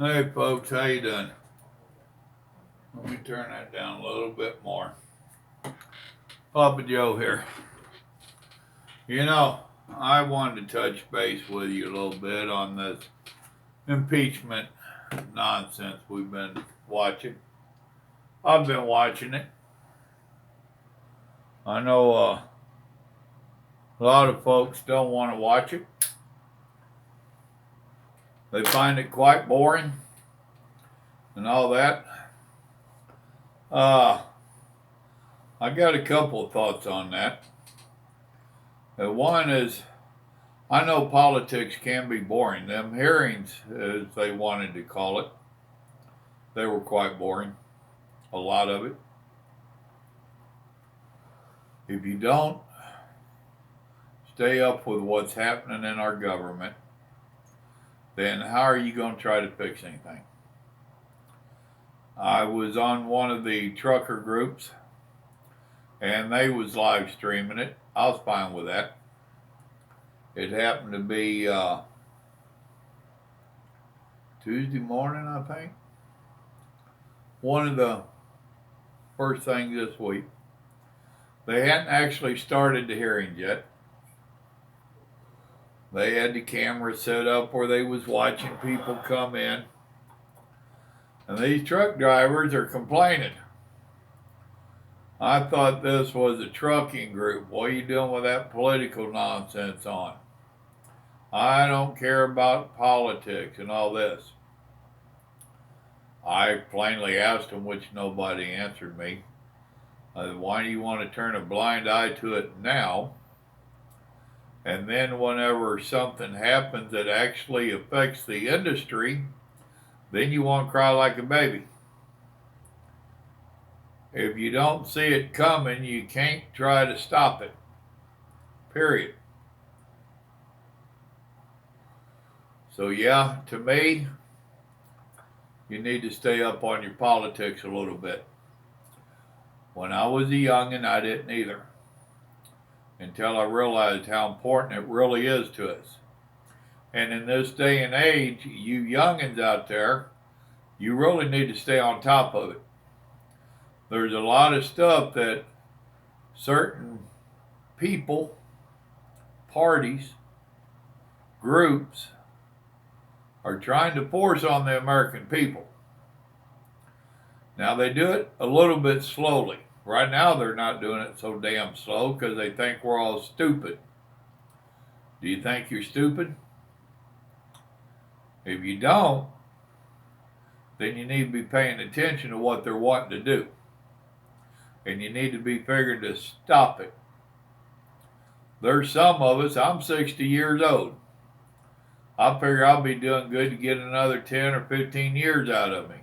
Hey folks, how you doing? Let me turn that down a little bit more. Papa Joe here. You know, I wanted to touch base with you a little bit on this impeachment nonsense we've been watching. I've been watching it. I know a lot of folks don't want to watch it. They find it quite boring and all that. Uh, I got a couple of thoughts on that. One is I know politics can be boring. Them hearings, as they wanted to call it, they were quite boring. A lot of it. If you don't stay up with what's happening in our government, then how are you going to try to fix anything? I was on one of the trucker groups, and they was live streaming it. I was fine with that. It happened to be Tuesday morning, I think. One of the first things this week. They hadn't actually started the hearings yet. They had the camera set up where they was watching people come in. And these truck drivers are complaining. I thought this was a trucking group. What are you doing with that political nonsense on? I don't care about politics and all this. I plainly asked them, which nobody answered me. Why do you want to turn a blind eye to it now? And then whenever something happens that actually affects the industry, then you want to cry like a baby. If you don't see it coming, you can't try to stop it. Period. So yeah, to me, you need to stay up on your politics a little bit. When I was a youngin', I didn't either. Until I realized how important it really is to us. And in this day and age, you youngins out there, you really need to stay on top of it. There's a lot of stuff that certain people, parties, groups are trying to force on the American people. Now, they do it a little bit slowly. Right now, they're not doing it so damn slow because they think we're all stupid. Do you think you're stupid? If you don't, then you need to be paying attention to what they're wanting to do. And you need to be figuring to stop it. There's some of us, I'm 60 years old. I figure I'll be doing good to get another 10 or 15 years out of me.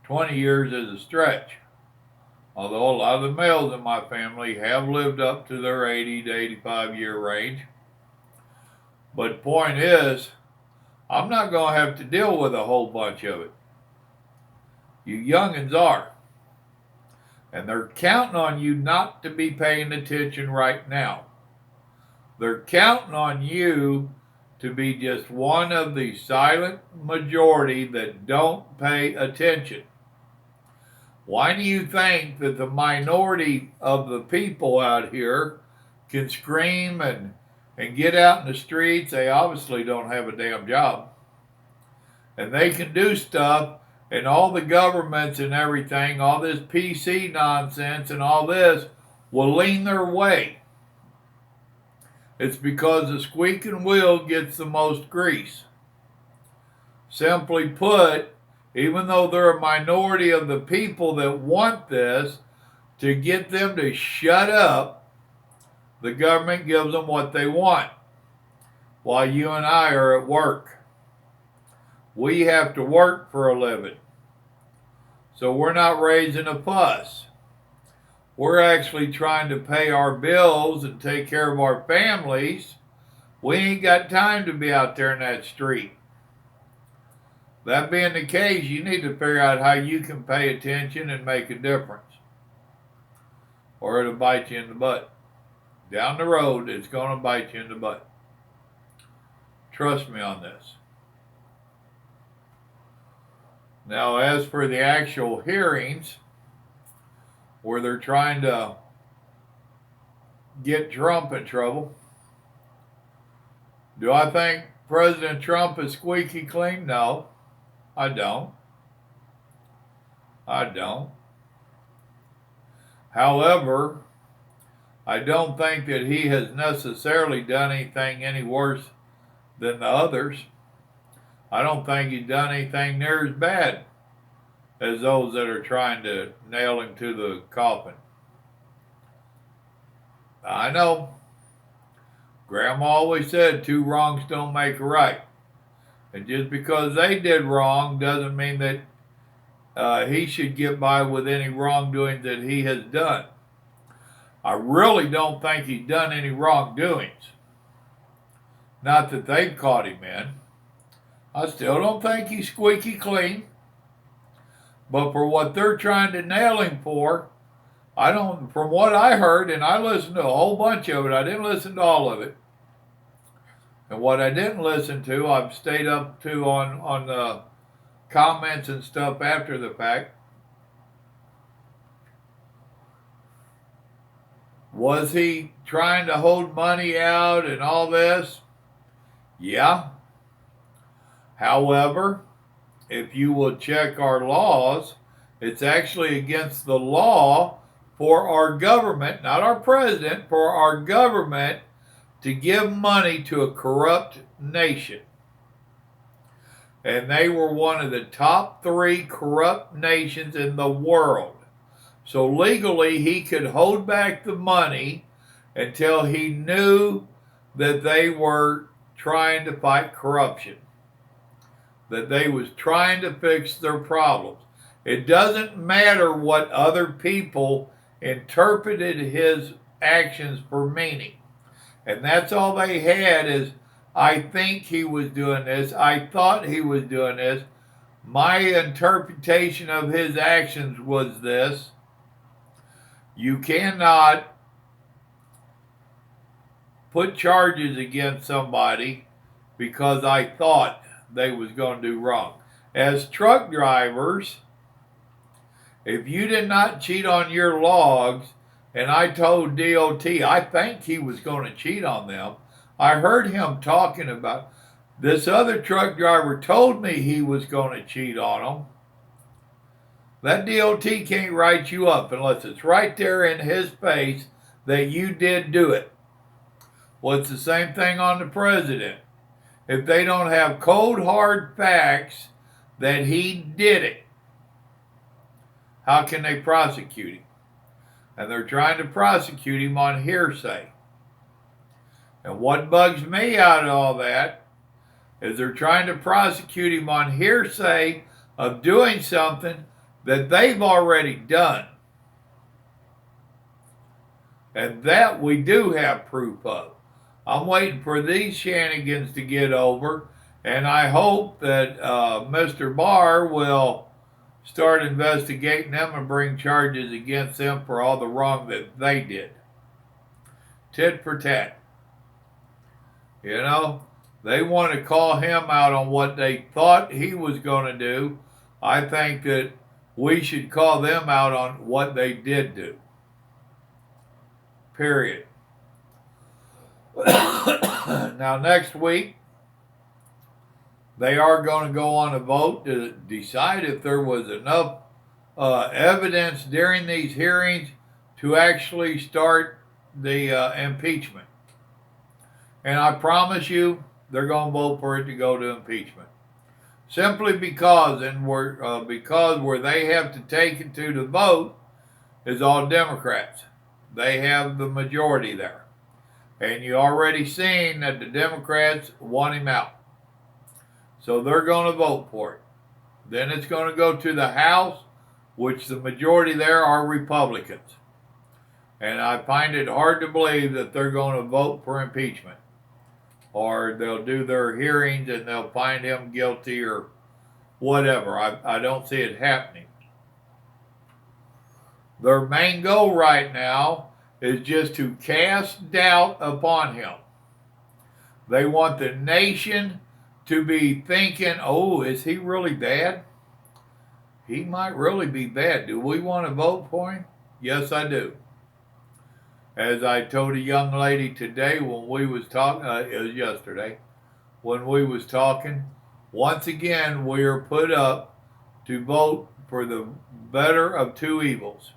20 years is a stretch. Although a lot of the males in my family have lived up to their 80 to 85 year range. But the point is, I'm not going to have to deal with a whole bunch of it. You youngins are. And they're counting on you not to be paying attention right now. They're counting on you to be just one of the silent majority that don't pay attention. Why do you think that the minority of the people out here can scream and get out in the streets? They obviously don't have a damn job. And they can do stuff, and all the governments and everything, all this PC nonsense and all this will lean their way. It's because the squeaking wheel gets the most grease. Simply put, even though they're a minority of the people that want this, to get them to shut up, the government gives them what they want. While you and I are at work. We have to work for a living. So we're not raising a fuss. We're actually trying to pay our bills and take care of our families. We ain't got time to be out there in that street. That being the case, you need to figure out how you can pay attention and make a difference. Or it'll bite you in the butt. Down the road, it's going to bite you in the butt. Trust me on this. Now, as for the actual hearings where they're trying to get Trump in trouble, do I think President Trump is squeaky clean? No, I don't. I don't. However, I don't think that he has necessarily done anything any worse than the others. I don't think he's done anything near as bad as those that are trying to nail him to the coffin. I know. Grandma always said 2 wrongs don't make a right. And just because they did wrong doesn't mean that he should get by with any wrongdoing that he has done. I really don't think he's done any wrongdoings. Not that they've caught him in. I still don't think he's squeaky clean. But for what they're trying to nail him for, I don't, from what I heard, and I listened to a whole bunch of it, I didn't listen to all of it. And what I didn't listen to, I've stayed up to on the comments and stuff after the fact. Was he trying to hold money out and all this? Yeah. However, if you will check our laws, it's actually against the law for our government, not our president, for our government to give money to a corrupt nation. And they were one of the top 3 corrupt nations in the world. So legally, he could hold back the money until he knew that they were trying to fight corruption, that they was trying to fix their problems. It doesn't matter what other people interpreted his actions for meaning. And that's all they had is, I think he was doing this. I thought he was doing this. My interpretation of his actions was this. You cannot put charges against somebody because I thought they was going to do wrong. As truck drivers, if you did not cheat on your logs, and I told DOT I think he was going to cheat on them, I heard him talking about this other truck driver told me he was going to cheat on them. That DOT can't write you up unless it's right there in his face that you did do it. Well, it's the same thing on the president. If they don't have cold, hard facts that he did it, how can they prosecute him? And they're trying to prosecute him on hearsay. And what bugs me out of all that is they're trying to prosecute him on hearsay of doing something that they've already done. And that we do have proof of. I'm waiting for these shenanigans to get over, and I hope that Mr. Barr will start investigating them and bring charges against them for all the wrong that they did. Tit for tat. You know, they want to call him out on what they thought he was going to do. I think that we should call them out on what they did do. Period. Now, next week, they are going to go on a vote to decide if there was enough evidence during these hearings to actually start the impeachment. And I promise you, they're going to vote for it to go to impeachment. Simply because, because where they have to take it to the vote is all Democrats. They have the majority there. And you already seen that the Democrats want him out. So they're going to vote for it. Then it's going to go to the House, which the majority there are Republicans. And I find it hard to believe that they're going to vote for impeachment. Or they'll do their hearings and they'll find him guilty or whatever. I don't see it happening. Their main goal right now is just to cast doubt upon him. They want the nation to be thinking, oh, is he really bad? he might really be bad. Do we want to vote for him? Yes, I do. As I told a young lady today when we was talking, it was yesterday, when we was talking, once again we are put up to vote for the better of two evils.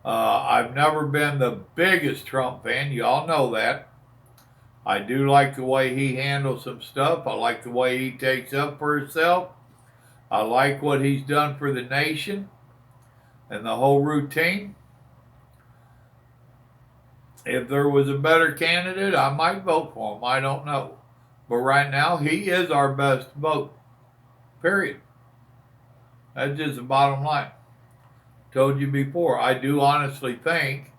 I've never been the biggest Trump fan. Y'all know that. I do like the way he handles some stuff. I like the way he takes up for himself. I like what he's done for the nation and the whole routine. If there was a better candidate, I might vote for him. I don't know. But right now, he is our best vote. Period. That's just the bottom line. Told you before, I do honestly think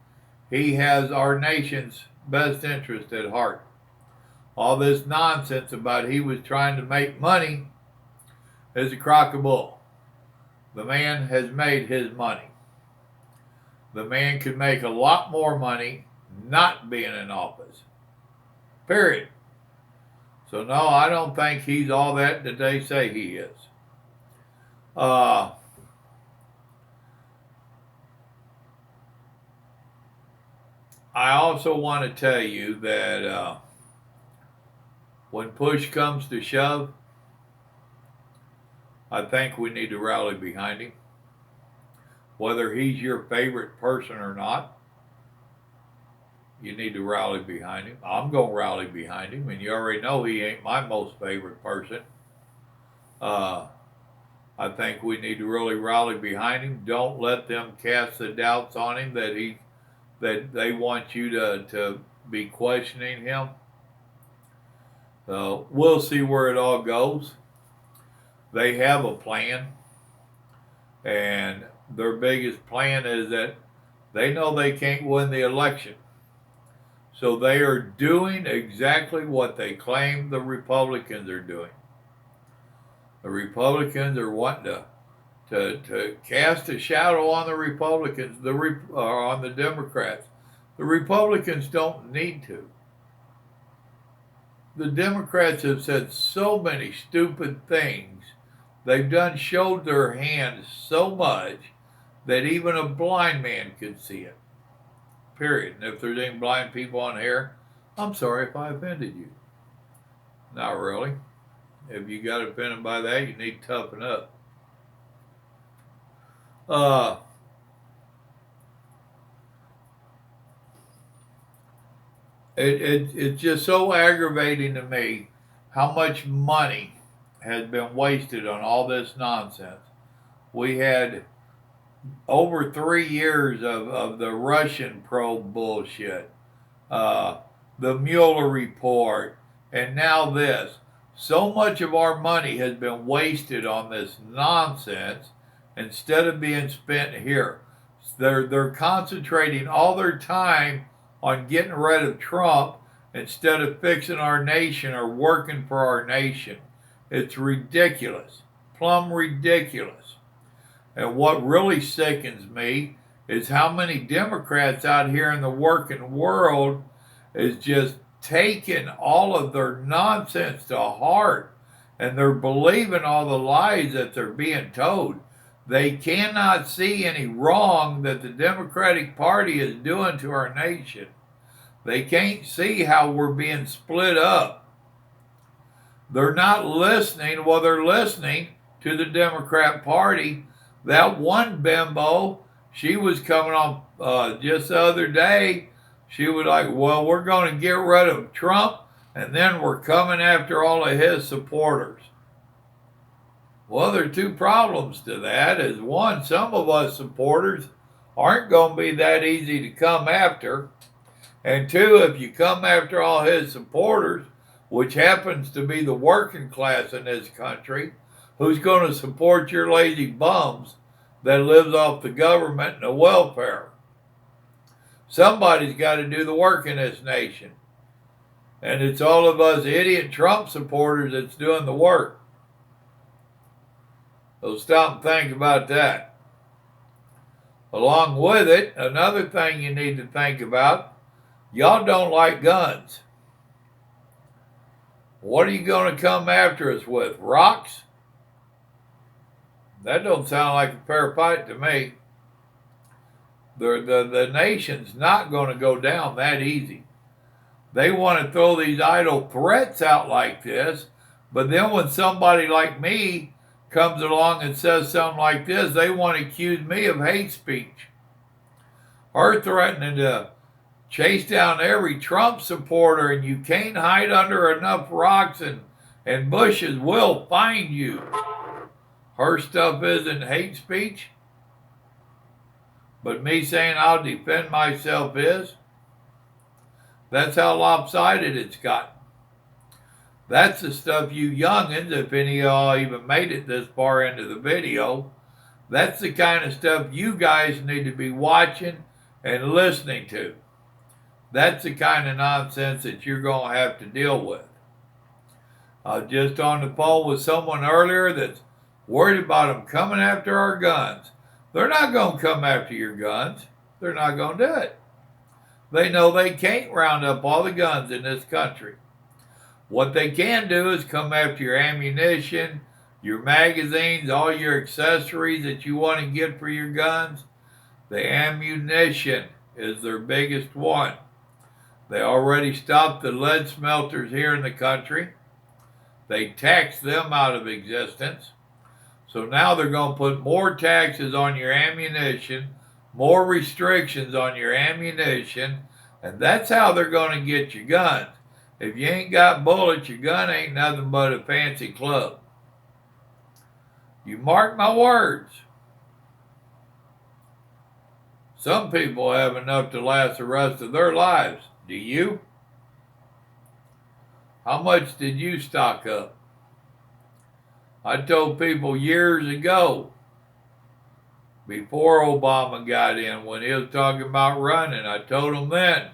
he has our nation's best interest at heart. All this nonsense about he was trying to make money is a crock of bull. The man has made his money. The man could make a lot more money not being in office. Period. So no, I don't think he's all that they say he is. I also want to tell you that when push comes to shove, I think we need to rally behind him. Whether he's your favorite person or not, you need to rally behind him. I'm going to rally behind him, and you already know he ain't my most favorite person. I think we need to really rally behind him. Don't let them cast the doubts on him that they want you to be questioning him. So we'll see where it all goes. They have a plan, and their biggest plan is that they know they can't win the election. So they are doing exactly what they claim the Republicans are doing. The Republicans are wanting to cast a shadow on the Republicans, on the Democrats. The Republicans don't need to. The Democrats have said so many stupid things. They've showed their hand so much that even a blind man could see it. Period. And if there's any blind people on here, I'm sorry if I offended you. Not really. If you got offended by that, you need to toughen up. It's just so aggravating to me how much money has been wasted on all this nonsense. We had over 3 years of the Russian probe bullshit, the Mueller report, and now this. So much of our money has been wasted on this nonsense instead of being spent here. They're concentrating all their time on getting rid of Trump instead of fixing our nation or working for our nation. It's ridiculous, plumb ridiculous. And what really sickens me is how many Democrats out here in the working world is just taking all of their nonsense to heart, and they're believing all the lies that they're being told. They cannot see any wrong that the Democratic Party is doing to our nation. They can't see how we're being split up. They're not listening. Well, they're listening to the Democrat Party. That one bimbo, she was coming on just the other day. She was like, well, we're going to get rid of Trump, and then we're coming after all of his supporters. Well, there are two problems to that. Is one, some of us supporters aren't going to be that easy to come after. And two, if you come after all his supporters, which happens to be the working class in this country, who's going to support your lazy bums that lives off the government and the welfare? Somebody's got to do the work in this nation. And it's all of us idiot Trump supporters that's doing the work. So stop and think about that. Along with it, another thing you need to think about, y'all don't like guns. What are you going to come after us with? Rocks? That don't sound like a fair fight to me. The nation's not going to go down that easy. They want to throw these idle threats out like this, but then when somebody like me comes along and says something like this, they want to accuse me of hate speech. Her threatening to chase down every Trump supporter, and you can't hide under enough rocks and bushes, we'll find you. Her stuff isn't hate speech, but me saying I'll defend myself is. That's how lopsided it's gotten. That's the stuff you youngins, if any of y'all even made it this far into the video, that's the kind of stuff you guys need to be watching and listening to. That's the kind of nonsense that you're going to have to deal with. I was just on the phone with someone earlier that's worried about them coming after our guns. They're not going to come after your guns. They're not going to do it. They know they can't round up all the guns in this country. What they can do is come after your ammunition, your magazines, all your accessories that you want to get for your guns. The ammunition is their biggest one. They already stopped the lead smelters here in the country. They taxed them out of existence. So now they're going to put more taxes on your ammunition, more restrictions on your ammunition, and that's how they're going to get your guns. If you ain't got bullets, your gun ain't nothing but a fancy club. You mark my words. Some people have enough to last the rest of their lives. Do you? How much did you stock up? I told people years ago, before Obama got in, when he was talking about running, I told him then,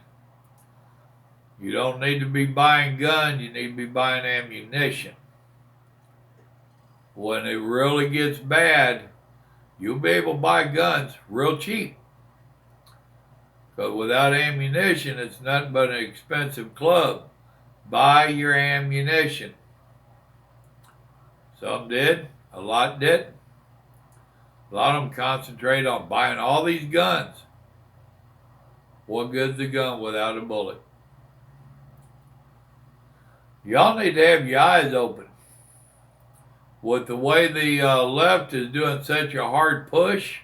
you don't need to be buying guns, you need to be buying ammunition. When it really gets bad, you'll be able to buy guns real cheap. But without ammunition, it's nothing but an expensive club. Buy your ammunition. Some did, a lot didn't. A lot of them concentrate on buying all these guns. What good's a gun without a bullet? Y'all need to have your eyes open. With the way the left is doing such a hard push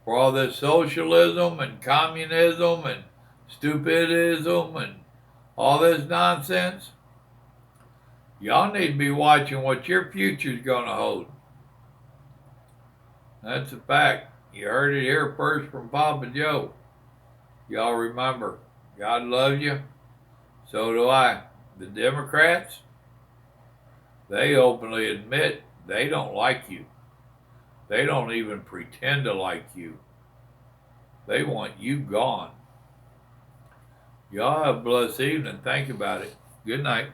for all this socialism and communism and stupidism and all this nonsense, y'all need to be watching what your future's going to hold. That's a fact. You heard it here first from Papa Joe. Y'all remember, God loves you. So do I. The Democrats, they openly admit they don't like you. They don't even pretend to like you. They want you gone. Y'all have a blessed evening. Think about it. Good night.